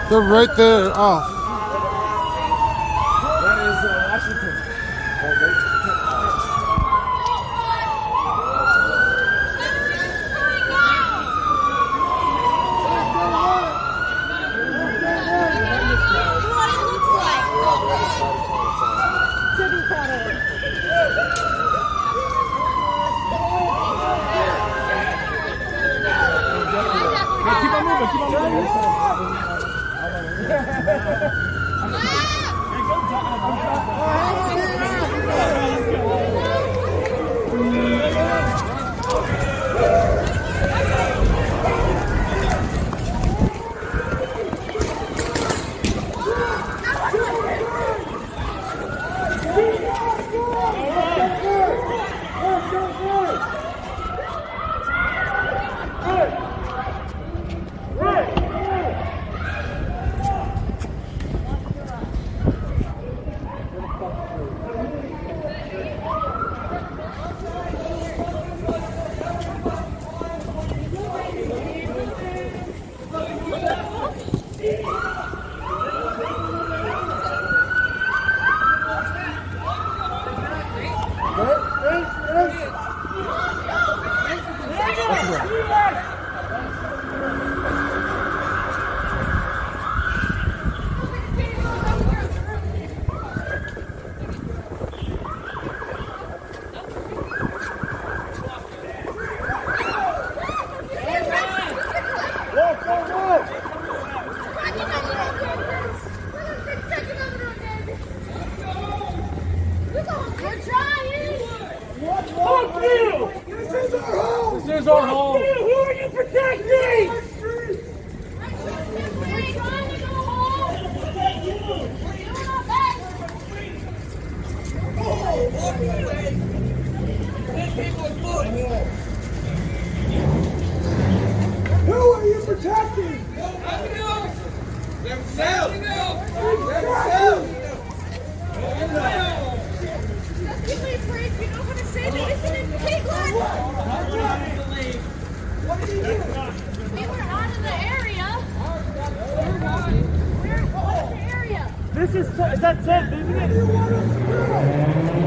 They're right there off. That is Washington. Keep on moving, keep on moving. This is our home. Who are you protecting? Who are you protecting? Themselves. Just give me a break. You know how to say that, isn't it, Caitlin? What did he do? We were out of the area. We're out of the area. This is that 10, isn't it?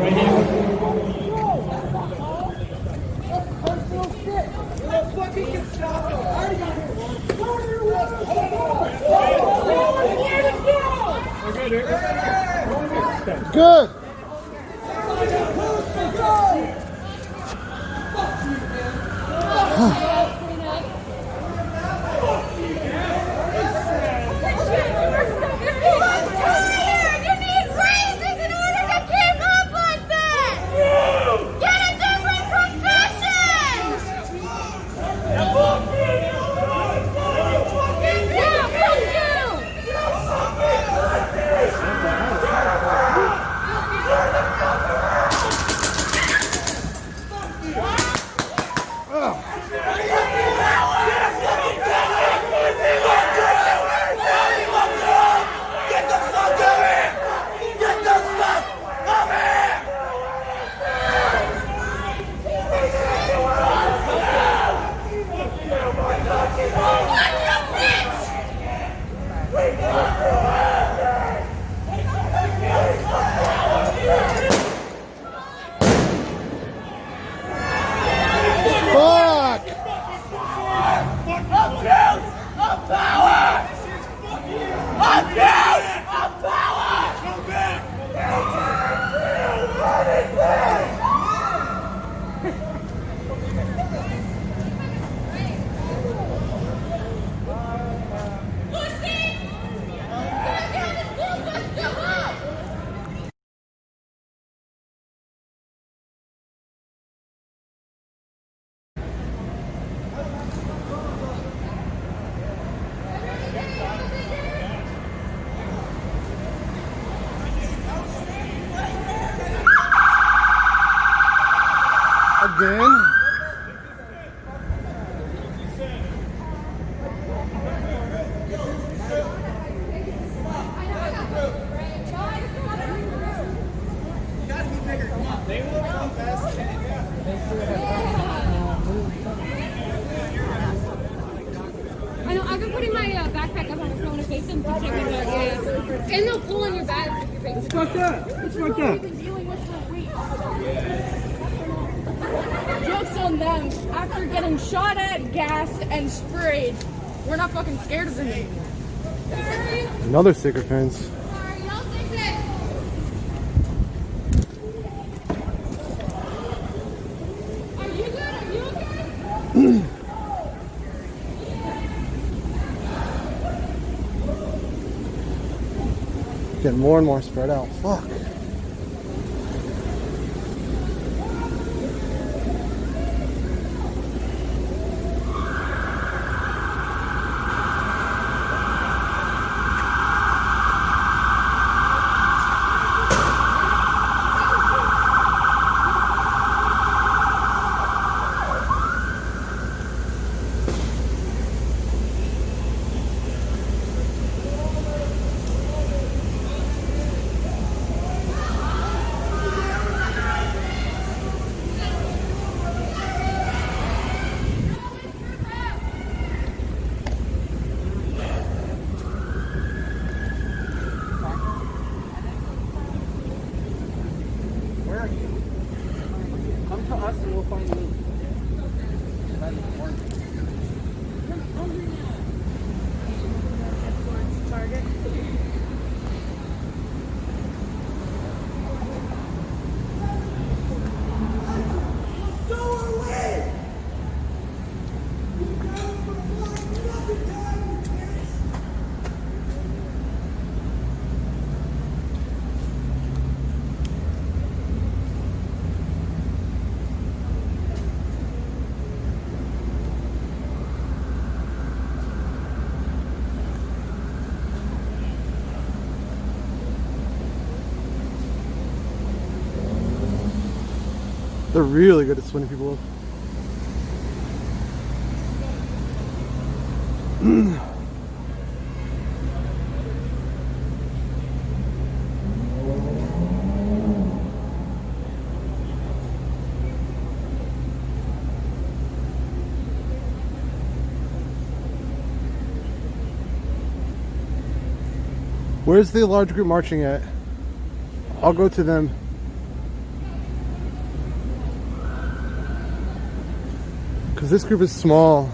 Right here. Personal shit. Let's fucking get stopped. I already got here. Good. Again. I know, I've been putting my backpack up on my phone to face them to check my bag. Yeah. And they'll pull on your bag with your face. It's fucked up. It's fucked up. Joke's on them. After getting shot at, gassed, and sprayed, we're not fucking scared of them anymore. Sorry. Another sticker fence. Sorry, y'all fix it. Are you good? Are you okay? Getting more and more spread out. Fuck. Come to us and we'll find you. Target. They're really good at splitting people up. Where's the large group marching at? I'll go to them. Because this group is small.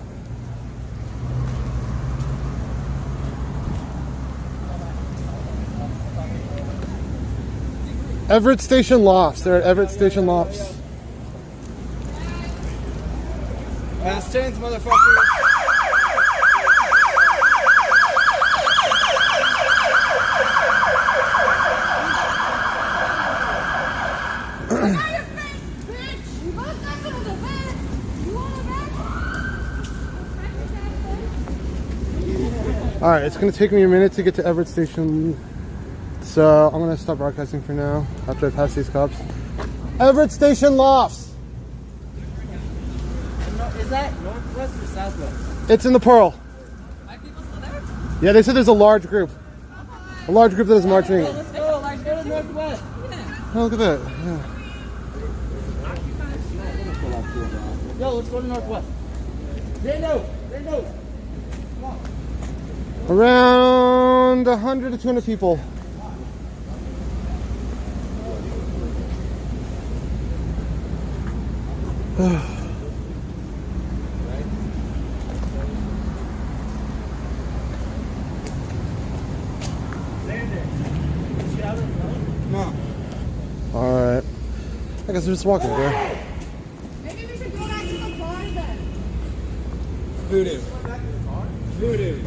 Everett Station Lofts. They're at Everett Station Lofts. Past tense, motherfucker. Alright, it's going to take me a minute to get to Everett Station, so I'm going to stop broadcasting for now after I pass these cops. Everett Station Lofts! Is that northwest or southwest? It's in the Pearl. Are people still there? Yeah, they said there's a large group. A large group that is marching. Hey, let's go. Let's go to northwest. Oh, look at that. Yeah. Yo, let's go to northwest. Dano. Around 100 to 200 people. No. Alright. I guess we're just walking there. Maybe we should go back to the car then. Voodoo. Voodoo.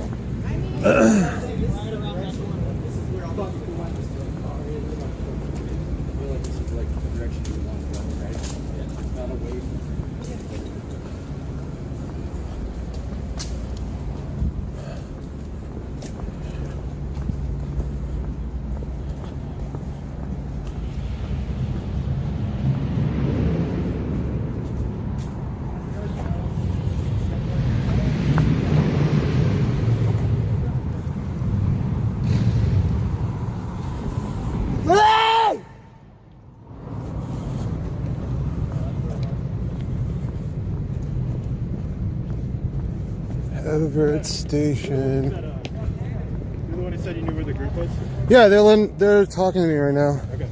Everett Station. You're the one who said you knew where the group was? Yeah, they're talking to me right now. Okay.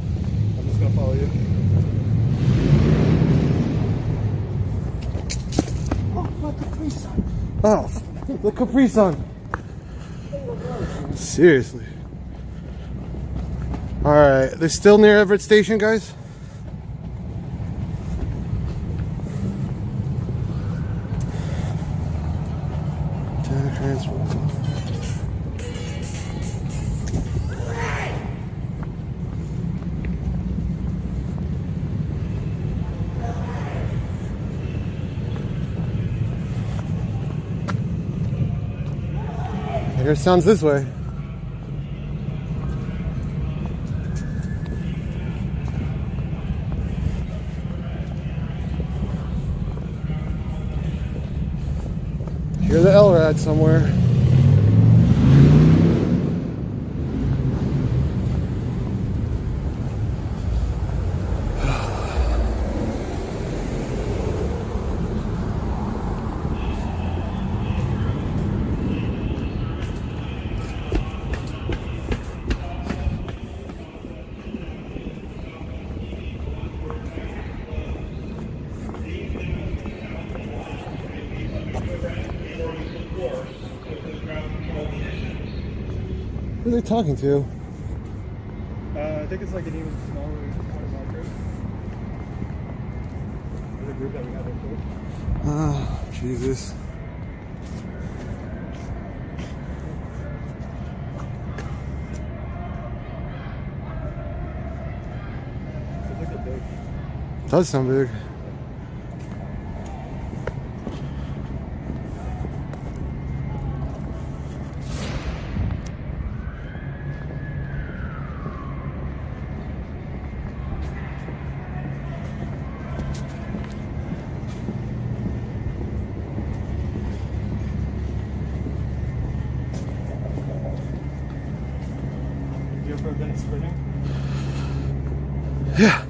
I'm just gonna follow you. Oh, the Capri Sun. Seriously. Alright, they're still near Everett Station, guys? Transfer. I guess it sounds this way. Hear the LRAD somewhere. Who are they talking to? I think it's like an even smaller group. The group that we had before. Oh, Jesus. It's like a big. Does sound big. You ever been sprinting? Yeah. You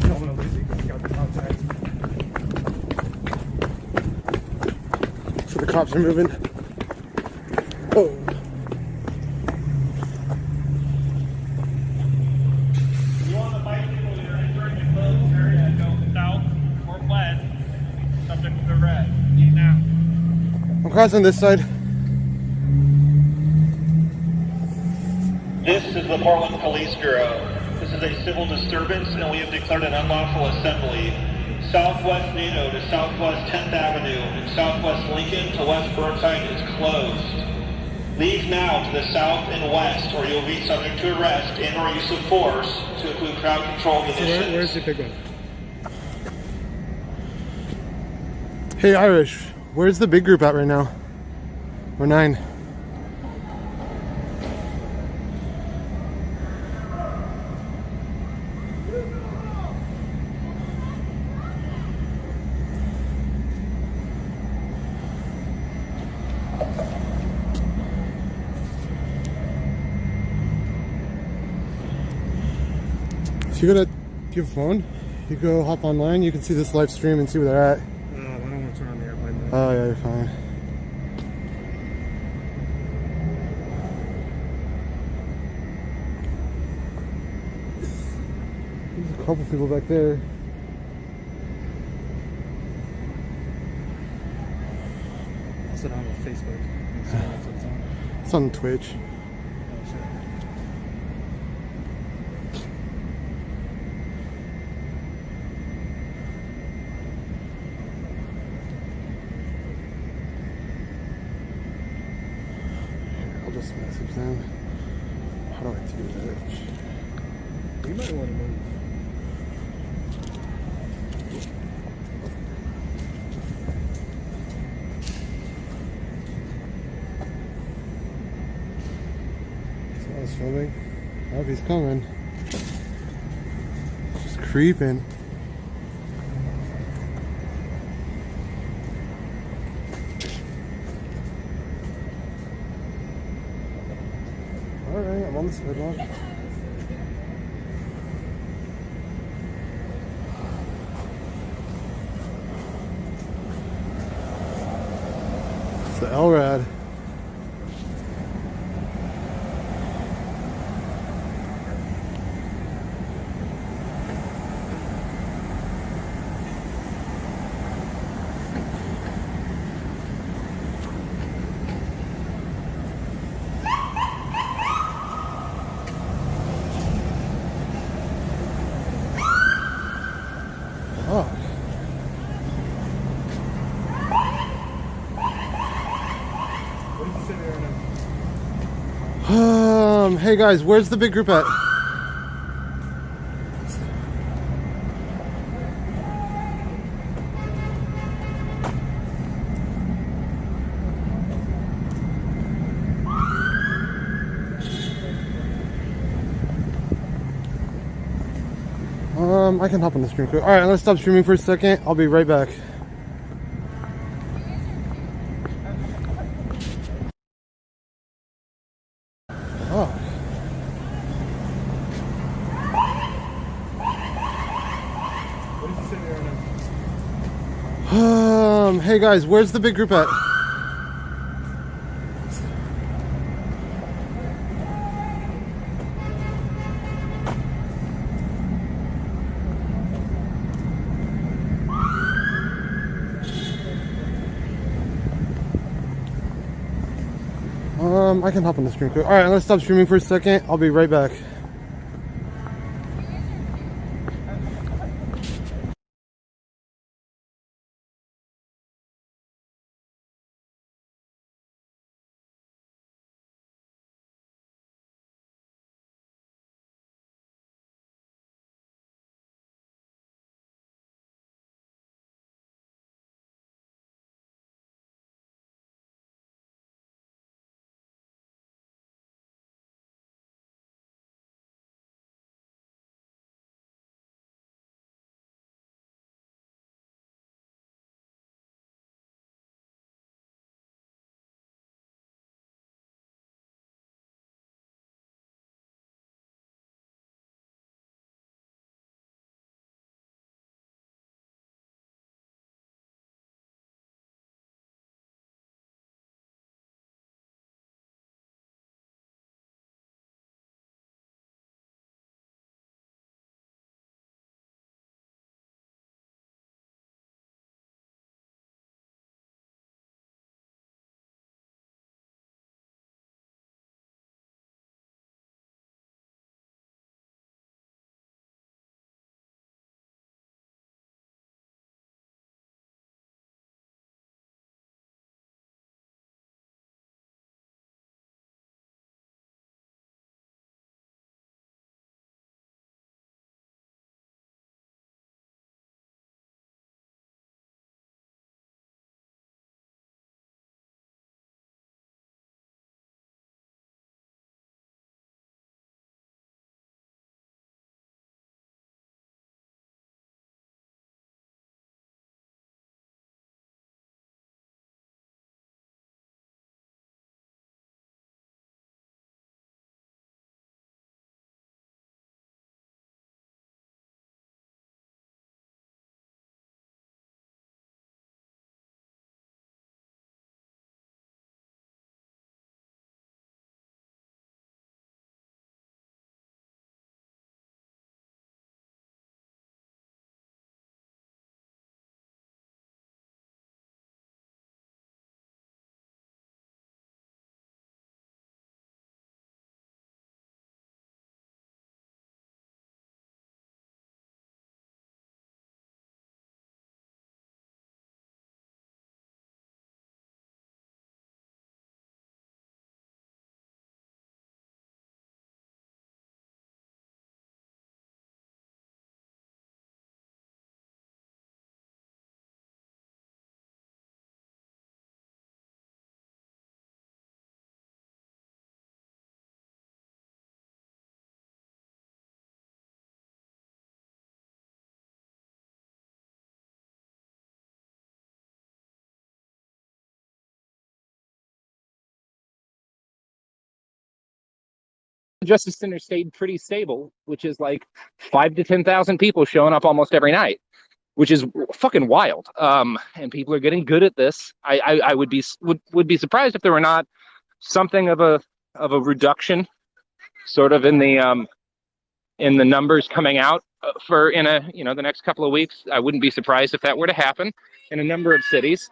don't want to lose it because you got the contact. So the cops are moving. Oh. You on the bicycle, you're entering the closed area, go south or west, subject to the red. Leave now. I'm crossing this side. This is the Portland Police Bureau. This is a civil disturbance and we have declared an unlawful assembly. Southwest NATO to Southwest 10th Avenue and Southwest Lincoln to West Burnside is closed. Leave now to the south and west or you'll be subject to arrest and or use of force to include crowd control So conditions. where's the big one? Hey, Irish, where's the big group at right now? We're 9. If you go to your phone, you go hop online, you can see this live stream and see where they're at. I don't want to turn on the airplane mode. Oh yeah, you're fine. There's a couple people back there. I said on Facebook. So that's what it's on. It's on Twitch. Oh, shit. I'll just message them. How do I do that? You might want to move. So I was filming. Oh, he's coming. Just creeping. Alright, I'm on the sidewalk. the LRAD. Hey guys, where's the big group at? I can hop on the stream quick. All right, let's stop streaming for a second. I'll be right back. Hey guys, where's the big group at? I can hop on the stream quick. All right, let's stop streaming for a second. I'll be right back. Justice Center stayed pretty stable, which is like 5,000 to 10,000 people showing up almost every night. which is fucking wild. And people are getting good at this. I would be surprised if there were not something of a reduction, sort of in the numbers coming out for the next couple of weeks. I wouldn't be surprised if that were to happen in a number of cities.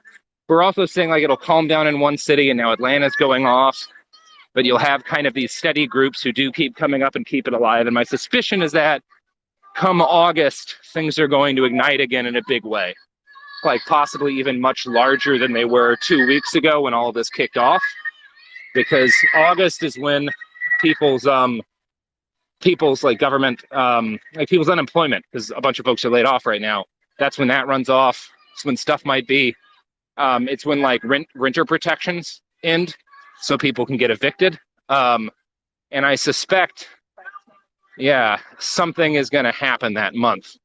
We're also seeing like it'll calm down in one city, and now Atlanta's going off, but you'll have kind of these steady groups who do keep coming up and keep it alive. And my suspicion is that come August, things are going to ignite again in a big way, like possibly even much larger than they were 2 weeks ago when all of this kicked off, because August is when people's like government, like people's unemployment, because a bunch of folks are laid off right now. That's when that runs off. It's when stuff might be, it's when like renter protections end, so people can get evicted. And I suspect, yeah, something is going to happen that month.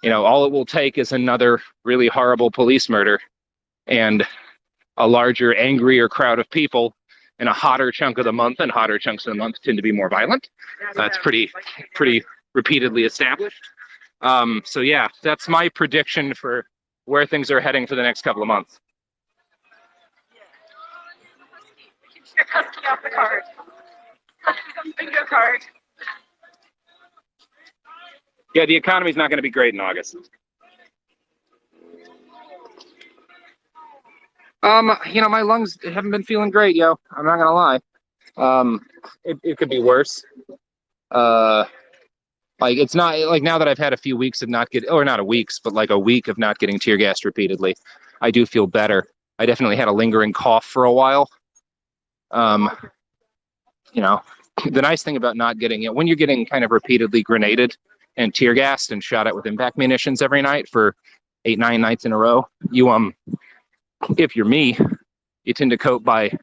All it will take is another really horrible police murder and a larger, angrier crowd of people in a hotter chunk of the month, and hotter chunks of the month tend to be more violent. That's pretty repeatedly established. So yeah, that's my prediction for where things are heading for the next couple of months. Your husky off the card. Bingo card. Yeah, the economy's not going to be great in August. My lungs haven't been feeling great, yo. I'm not gonna lie. It could be worse. Like it's not like now that I've had a few weeks of not getting, or not a weeks, but like a week of not getting tear gassed repeatedly, I do feel better. I definitely had a lingering cough for a while. The nice thing about not getting it, when you're getting kind of repeatedly grenaded and tear gassed and shot at with impact munitions every night for 8-9 nights in a row, if you're me, you tend to cope by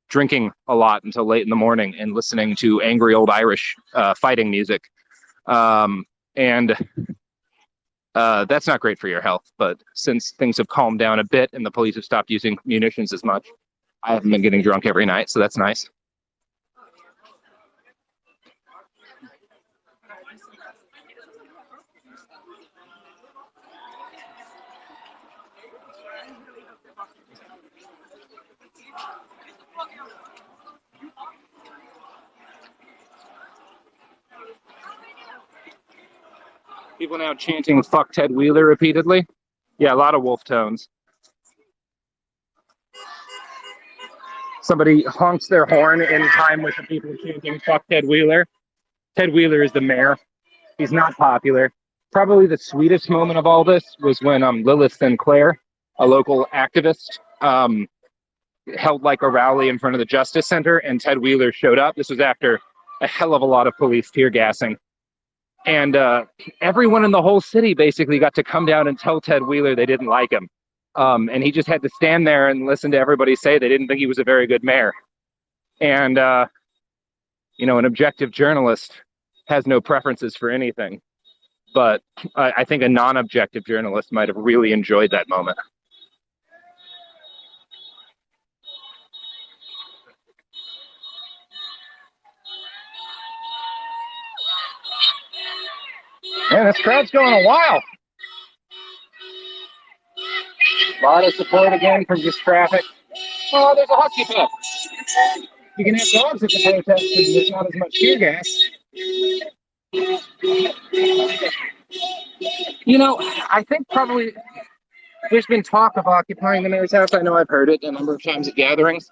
drinking a lot until late in the morning and listening to angry old Irish fighting music. And that's not great for your health. But since things have calmed down a bit and the police have stopped using munitions as much, I haven't been getting drunk every night, so that's nice. People now chanting "fuck Ted Wheeler" repeatedly. Yeah, a lot of wolf tones. Somebody honks their horn in time with the people chanting "fuck Ted Wheeler." Ted Wheeler is the mayor. He's not popular. Probably the sweetest moment of all this was when Lilith Sinclair, a local activist, held like a rally in front of the Justice Center, and Ted Wheeler showed up. This was after a hell of a lot of police tear gassing. And everyone in the whole city basically got to come down and tell Ted Wheeler they didn't like him. And he just had to stand there and listen to everybody say they didn't think he was a very good mayor. And, an objective journalist has no preferences for anything. But I think a non-objective journalist might have really enjoyed that moment. Man, this crowd's going a while. A lot of support again from just traffic. Oh, there's a husky pup. You can have dogs at the protest because there's not as much tear gas. I think probably there's been talk of occupying the mayor's house. I know I've heard it a number of times at gatherings.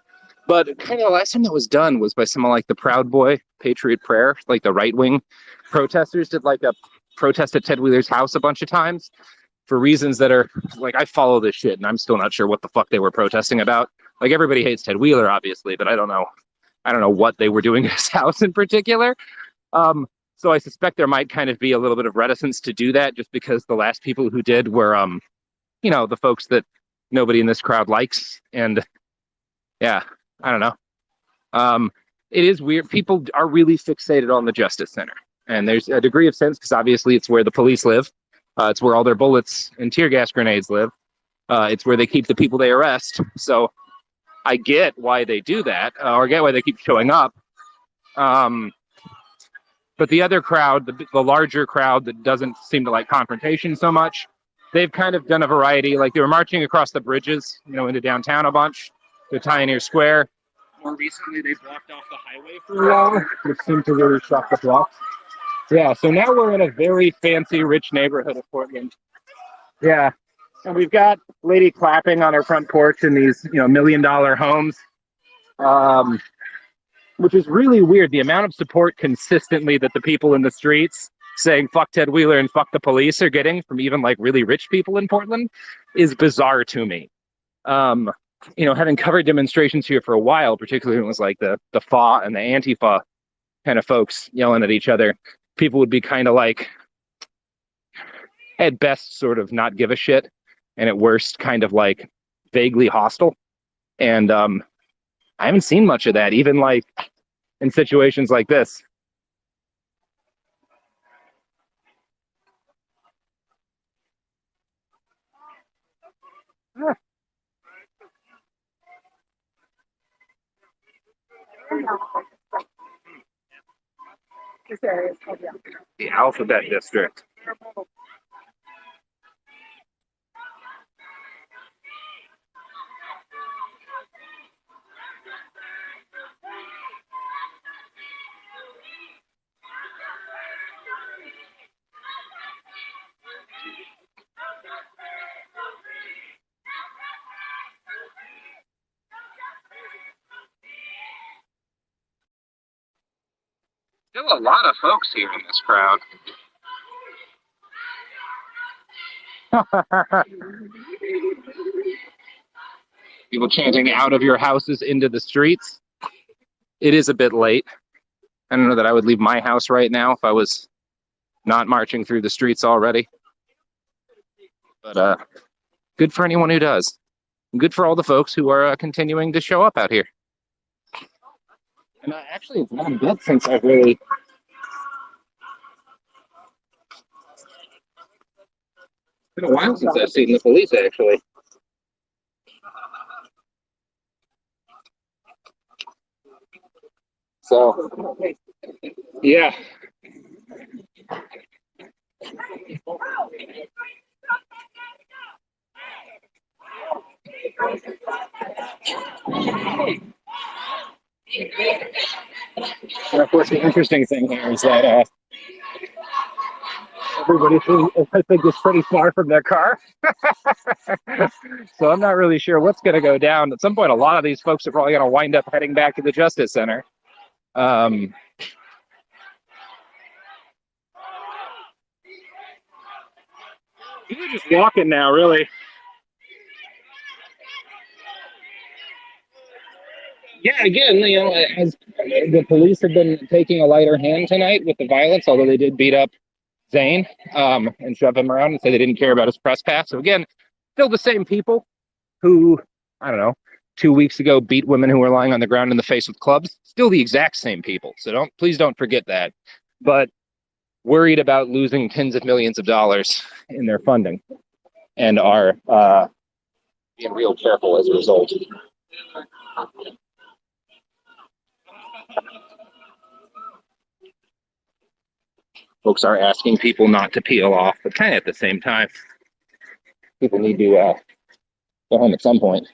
But kind of the last time that was done was by someone like the Proud Boy Patriot Prayer, like the right-wing protesters did like a protest at Ted Wheeler's house a bunch of times for reasons that are like, I follow this shit and I'm still not sure what the fuck they were protesting about. Like everybody hates Ted Wheeler, obviously, but I don't know what they were doing at his house in particular. So I suspect there might kind of be a little bit of reticence to do that just because the last people who did were, the folks that nobody in this crowd likes. And yeah, I don't know. It is weird. People are really fixated on the Justice Center. And there's a degree of sense because obviously it's where the police live. It's where all their bullets and tear gas grenades live. It's where they keep the people they arrest. So I get why they do that, or get why they keep showing up. But the other crowd, the larger crowd that doesn't seem to like confrontation so much, they've kind of done a variety. Like they were marching across the bridges, you know, into downtown a bunch, to Pioneer Square. More recently, they blocked off the highway for a while, which seemed to really shock the blocks. Yeah, so now we're in a very fancy, rich neighborhood of Portland. Yeah, and we've got lady clapping on her front porch in these, you know, $1 million homes, which is really weird. The amount of support consistently that the people in the streets saying fuck Ted Wheeler and fuck the police are getting from even like really rich people in Portland is bizarre to me. You know, having covered demonstrations here for a while, particularly when it was like the FA and the Antifa kind of folks yelling at each other, people would be kind of like, at best, sort of not give a shit, and at worst, kind of like vaguely hostile. And I haven't seen much of that, even like in situations like this. The Alphabet District. Still a lot of folks here in this crowd. People chanting out of your houses into the streets. It is a bit late. I don't know that I would leave my house right now if I was not marching through the streets already. But good for anyone who does. Good for all the folks who are continuing to show up out here. And actually, it's not a bit since I've really... It's been a while since I've seen the police, actually. So, yeah. And of course, the interesting thing here is that everybody, I think, is pretty far from their car. So I'm not really sure what's going to go down. At some point, a lot of these folks are probably going to wind up heading back to the Justice Center. People are just walking now, really. Yeah, again, you know, as the police have been taking a lighter hand tonight with the violence, although they did beat up Zane and shove him around and say they didn't care about his press pass. So again, still the same people who, I don't know, 2 weeks ago beat women who were lying on the ground in the face with clubs. Still the exact same people. So please don't forget that. But worried about losing tens of millions of dollars in their funding and are being real careful as a result. Folks are asking people not to peel off, but kind of at the same time, people need to go home at some point.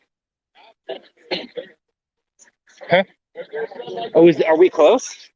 Huh? Oh, are we close?